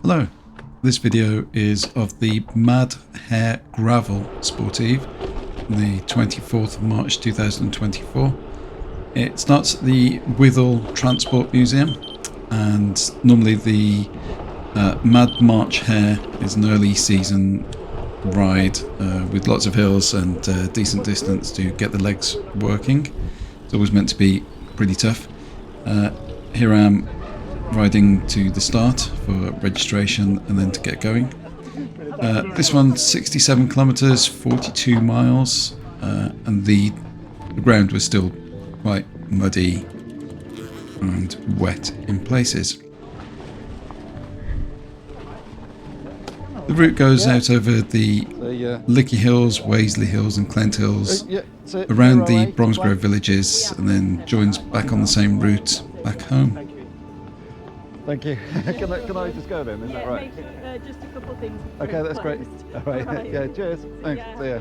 Hello, this video is of the Mad Hare Gravel sportive, the 24th of March 2024. It starts at the Withal Transport Museum, and normally the Mad March Hare is an early season ride with lots of hills and decent distance to get the legs working. It's always meant to be pretty tough. Here I am riding to the start for registration and then to get going. This one's 67 kilometers, 42 miles, and the ground was still quite muddy and wet in places. The route goes out over the Licky Hills, Waisley Hills and Clent Hills, around the Bromsgrove villages, and then joins back on the same route back home. Thank you. Can I just go then? Is that right? Just a couple of things. Okay, that's great. All right. Yeah, cheers. Thanks. See ya.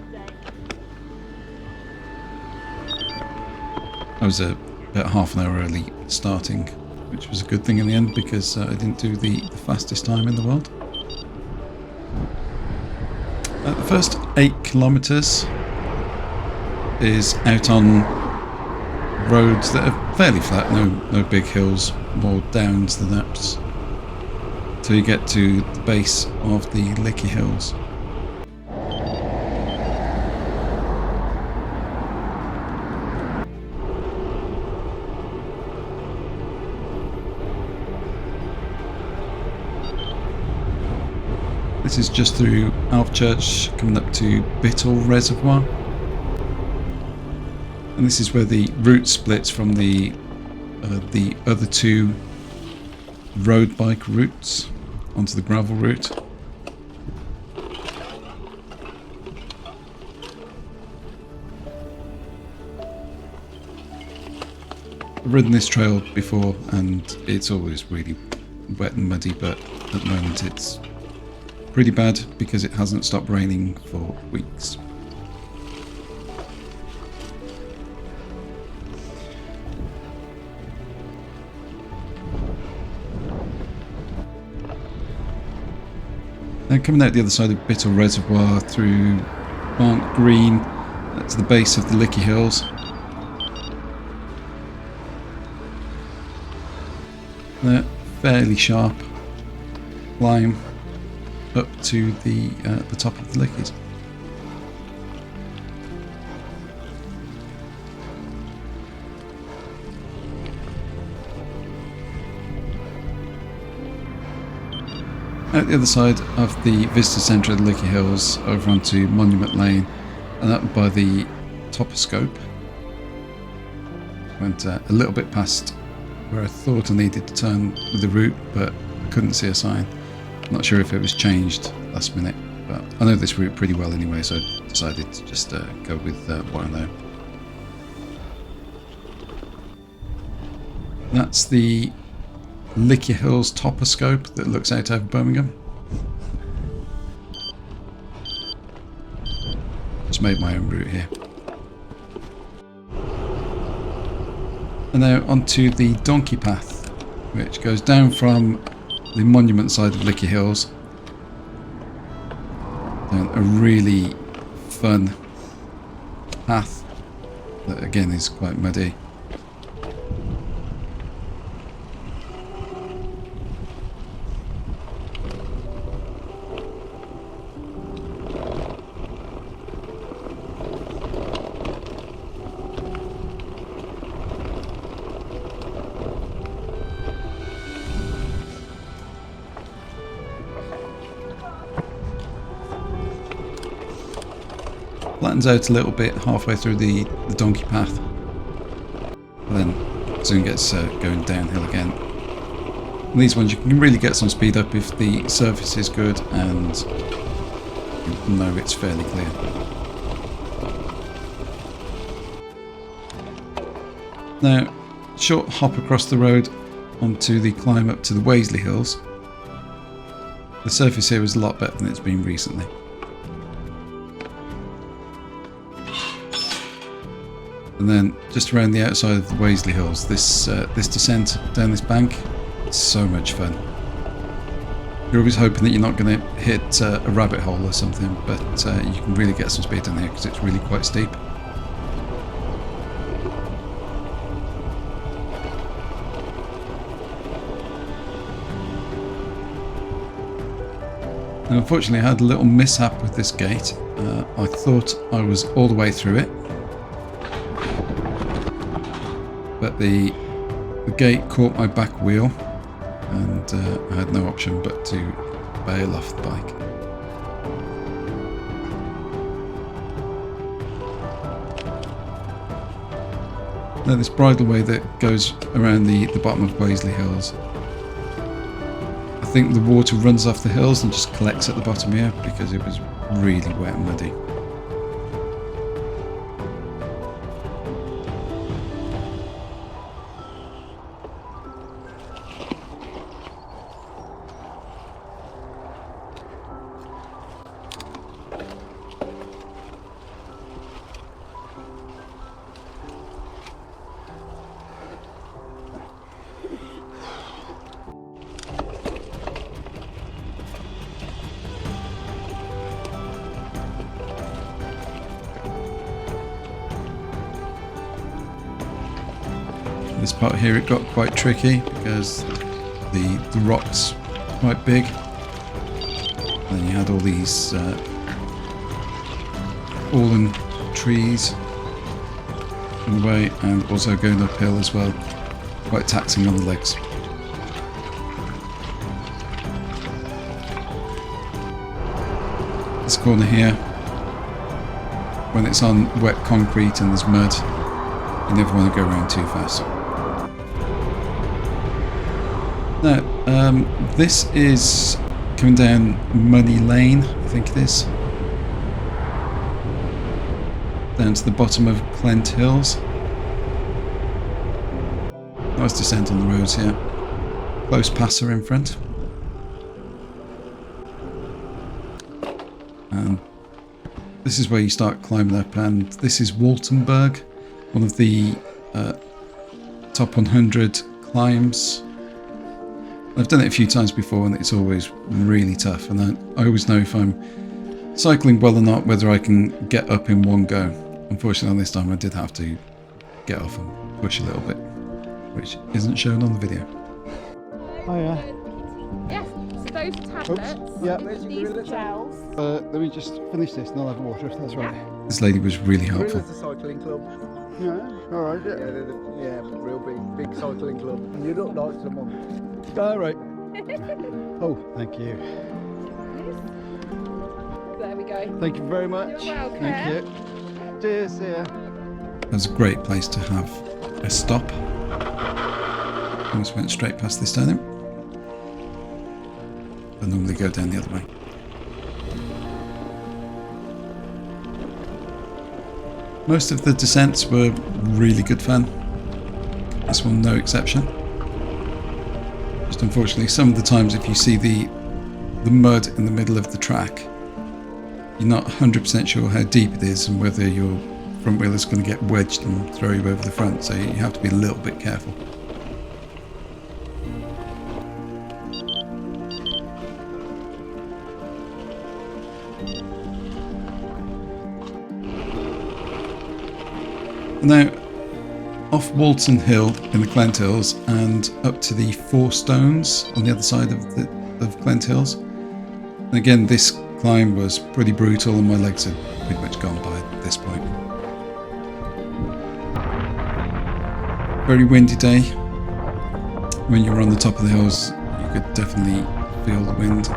I was about half an hour early starting, which was a good thing in the end because I didn't do the fastest time in the world. The first 8 kilometers is out on roads that are fairly flat, no big hills, more downs than ups, till you get to the base of the Licky Hills. This is just through Alvechurch, coming up to Bittle Reservoir. And this is where the route splits from the other two road bike routes onto the gravel route. I've ridden this trail before and it's always really wet and muddy, but at the moment it's pretty bad because it hasn't stopped raining for weeks. Coming out the other side of Bittle Reservoir through Barnt Green to the base of the Licky Hills. They're fairly sharp climb up to the top of the Lickies. Out the other side of the visitor centre of the Licky Hills, over onto Monument Lane, and up by the Toposcope. Went a little bit past where I thought I needed to turn with the route, but I couldn't see a sign. Not sure if it was changed last minute, but I know this route pretty well anyway, so I decided to just go with what I know. That's the Licky Hills Toposcope that looks out over Birmingham. Just made my own route here. And now onto the Donkey Path, which goes down from the monument side of Licky Hills down a really fun path that again is quite muddy. Flattens out a little bit halfway through the donkey path, and then soon gets going downhill again. And these ones you can really get some speed up if the surface is good and you know it's fairly clear. Now, short hop across the road onto the climb up to the Waisley Hills. The surface here is a lot better than it's been recently. And then just around the outside of the Waisley Hills, this descent down this bank, it's so much fun. You're always hoping that you're not going to hit a rabbit hole or something, but you can really get some speed down here because it's really quite steep. And unfortunately I had a little mishap with this gate. I thought I was all the way through it, but the gate caught my back wheel and I had no option but to bail off the bike. Now this bridleway that goes around the bottom of Waisley Hills, I think the water runs off the hills and just collects at the bottom here because it was really wet and muddy. This part here it got quite tricky because the rocks are quite big, and then you had all these fallen trees in the way, and also going uphill as well, quite taxing on the legs. This corner here, when it's on wet concrete and there's mud, you never want to go around too fast. Now, this is coming down Money Lane, I think it is, down to the bottom of Clent Hills. Nice descent on the roads here. Close passer in front. And this is where you start climbing up, and this is Waltenberg, one of the top 100 climbs. I've done it a few times before and it's always really tough, and I always know if I'm cycling well or not, whether I can get up in one go. Unfortunately on this time I did have to get off and push a little bit, which isn't shown on the video. Oh yeah. Yes, so those tablets, Yeah. these gels. Let me just finish this and I'll have water if that's right. This lady was really helpful. Gorillas, the cycling club. Yeah, alright. Yeah, they're real big cycling club. And you look like someone. Alright. Oh, thank you. There we go. Thank you very much. You're welcome. Thank you. Cheers, see ya. That's a great place to have a stop. Almost went straight past this turning. I normally go down the other way. Most of the descents were really good fun. This one no exception. Just unfortunately some of the times if you see the mud in the middle of the track, you're not 100% sure how deep it is and whether your front wheel is going to get wedged and throw you over the front, so you have to be a little bit careful. Now, off Walton Hill in the Clent Hills and up to the Four Stones on the other side of Clent Hills. And again, this climb was pretty brutal and my legs had pretty much gone by at this point. Very windy day. When you were on the top of the hills, you could definitely feel the wind.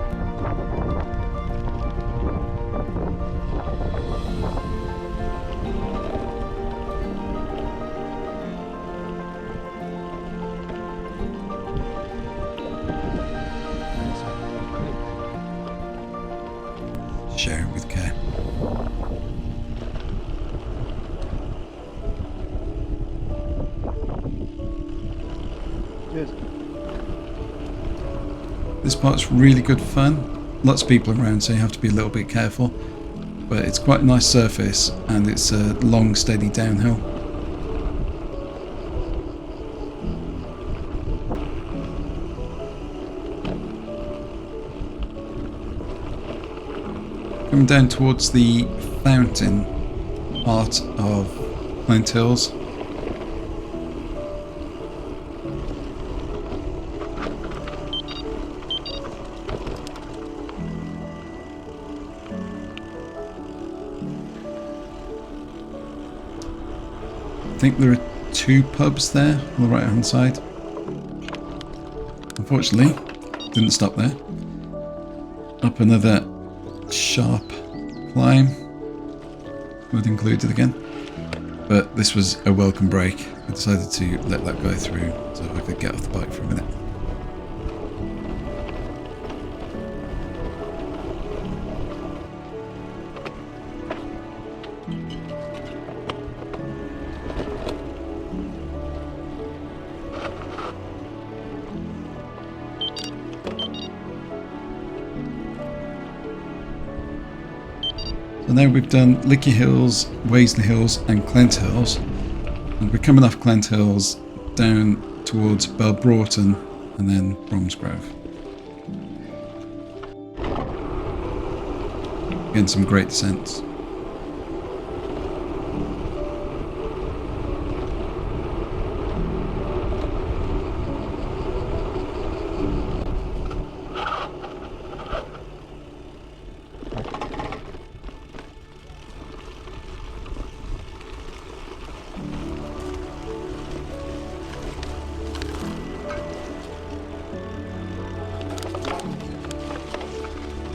Share it with care. Cheers. This part's really good fun. Lots of people around, so you have to be a little bit careful. But it's quite a nice surface and it's a long, steady downhill. Coming down towards the fountain part of Clint Hills. I think there are 2 pubs there on the right hand side. Unfortunately, didn't stop there. Up another sharp climb, mud included again. But this was a welcome break. I decided to let that go through so I could get off the bike for a minute. So now we've done Licky Hills, Waisley Hills and Clent Hills, and we're coming off Clent Hills down towards Belbroughton and then Bromsgrove. Again, some great descents.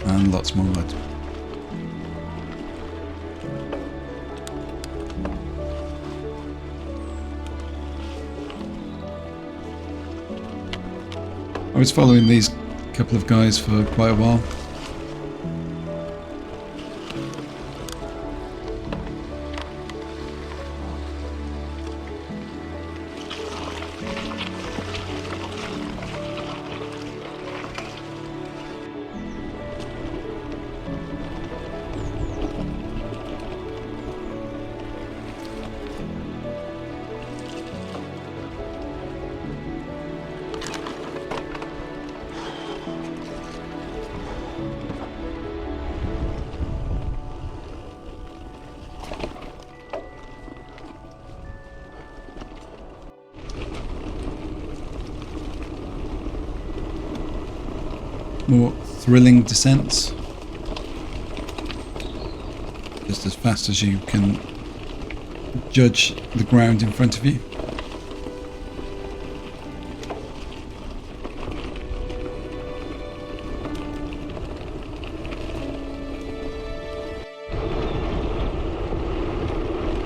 And lots more mud. I was following these couple of guys for quite a while. More thrilling descents, just as fast as you can judge the ground in front of you.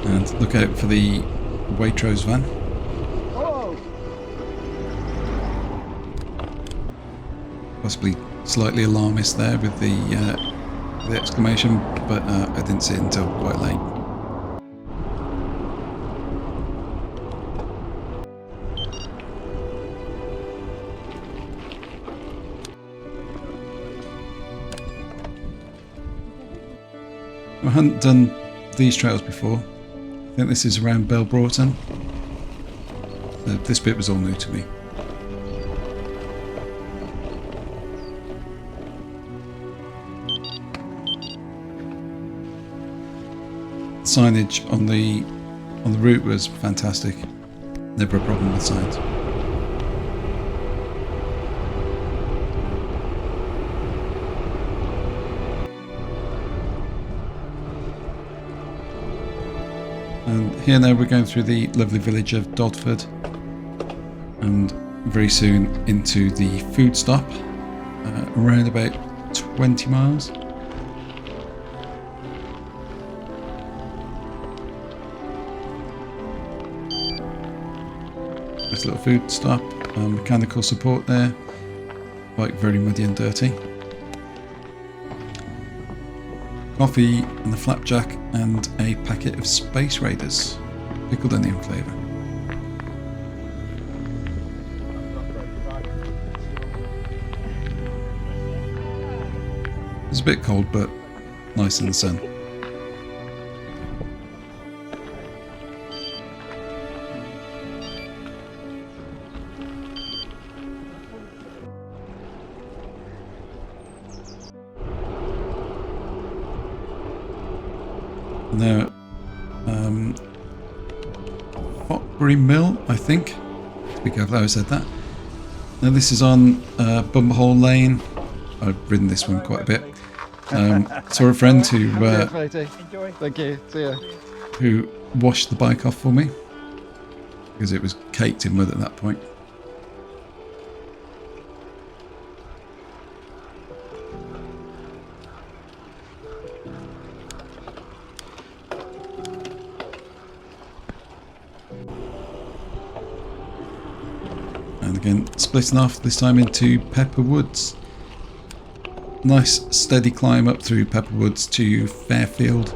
And look out for the Waitrose van. Possibly slightly alarmist there with the exclamation, but I didn't see it until quite late. I hadn't done these trails before. I think this is around Belbroughton. So this bit was all new to me. Signage on the route was fantastic. Never a problem with signs. And here now we're going through the lovely village of Dodford, and very soon into the food stop, around about 20 miles. Nice little food stop, mechanical support there, bike very muddy and dirty. Coffee and a flapjack and a packet of Space Raiders, pickled onion flavour. It's a bit cold but nice in the sun. No, Potbury Mill, I think. Be careful how I said that. Now this is on Bumperhole Lane. I've ridden this one quite a bit. Saw a friend who Cheers, matey. Enjoy. Thank you. See ya. who washed the bike off for me because it was caked in mud at that point. And again, splitting off this time into Pepper Woods. Nice steady climb up through Pepper Woods to Fairfield.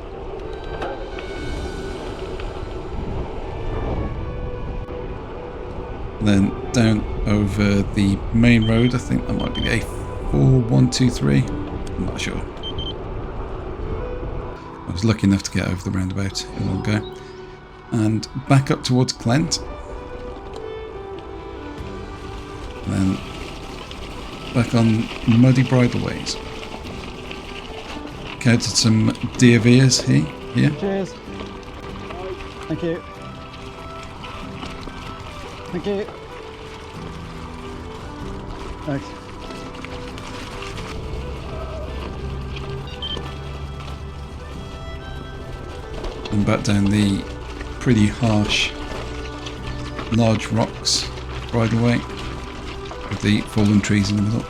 Then down over the main road, I think that might be the A4123, I'm not sure. I was lucky enough to get over the roundabout in one go. And back up towards Clent. Then back on muddy bridleways. Counted some deer veers here. Cheers. Thank you. Thank you. Thanks. And back down the pretty harsh large rocks bridleway with the fallen trees in the middle.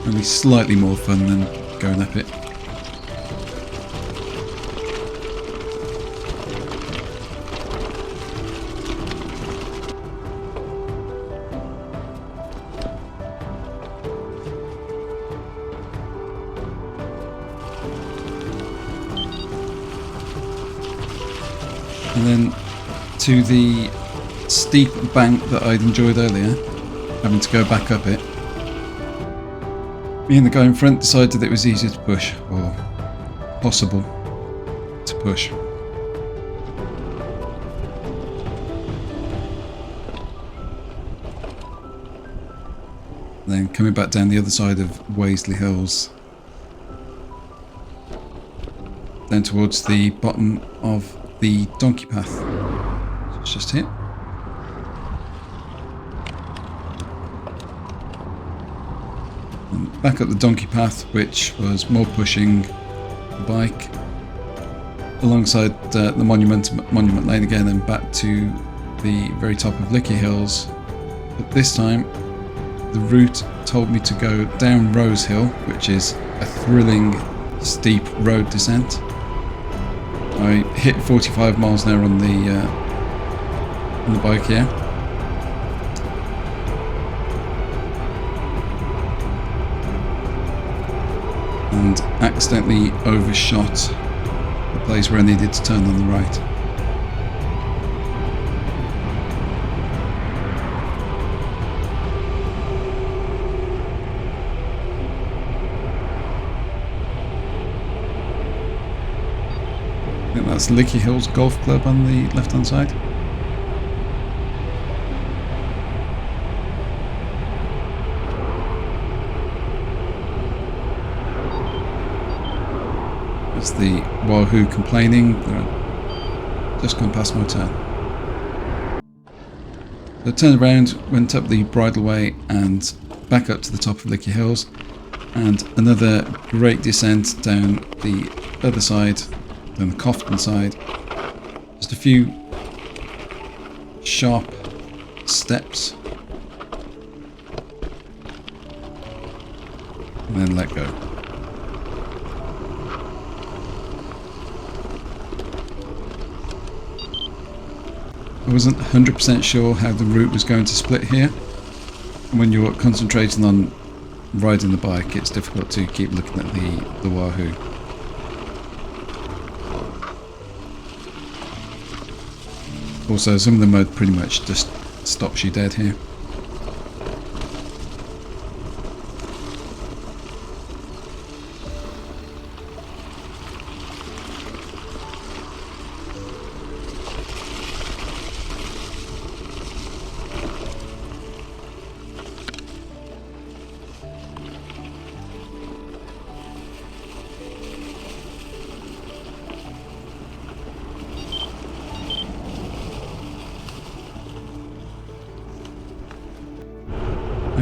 Only slightly more fun than going up it. And then to the steep bank that I'd enjoyed earlier, having to go back up it. Me and the guy in front decided that it was easier to push, or possible to push. Then coming back down the other side of Waisley Hills, down towards the bottom of the donkey path. So it's just here. And back up the donkey path, which was more pushing the bike alongside the monument lane again, and back to the very top of Licky Hills. But this time the route told me to go down Rose Hill, which is a thrilling steep road descent. I hit 45 miles an hour on the bike here. And accidentally overshot the place where I needed to turn on the right. I think that's Licky Hills Golf Club on the left hand side. That's the Wahoo complaining. They're just gone past my turn. So I turned around, went up the bridleway and back up to the top of Licky Hills, and another great descent down the other side, down the Cofton side. Just a few sharp steps and then let go. I wasn't 100% sure how the route was going to split here. When you're concentrating on riding the bike, it's difficult to keep looking at the Wahoo. Also, some of the mud pretty much just stops you dead here.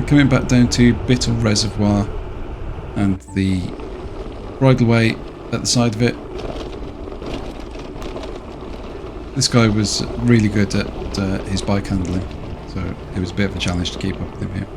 coming back down to Bittle Reservoir and the bridleway at the side of it. This guy was really good at his bike handling, so it was a bit of a challenge to keep up with him here.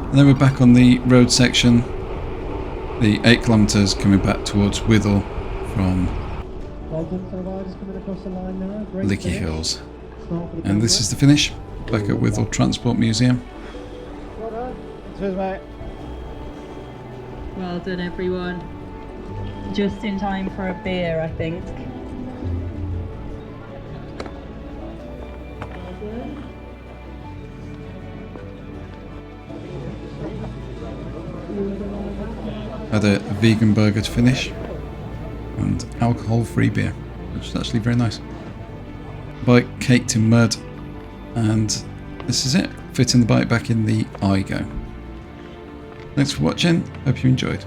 And then we're back on the road section, the 8 kilometres coming back towards Withell from Well done for the riders coming across the line there. Great Licky finish. Hills. Start for the And this is the finish, back at Withell Transport Museum. Well done. Cheers, mate. Well done, everyone. Just in time for a beer, I think. Had a vegan burger to finish and alcohol-free beer, which is actually very nice. Bike caked in mud, and this is it. Fitting the bike back in the iGo. Thanks for watching. Hope you enjoyed.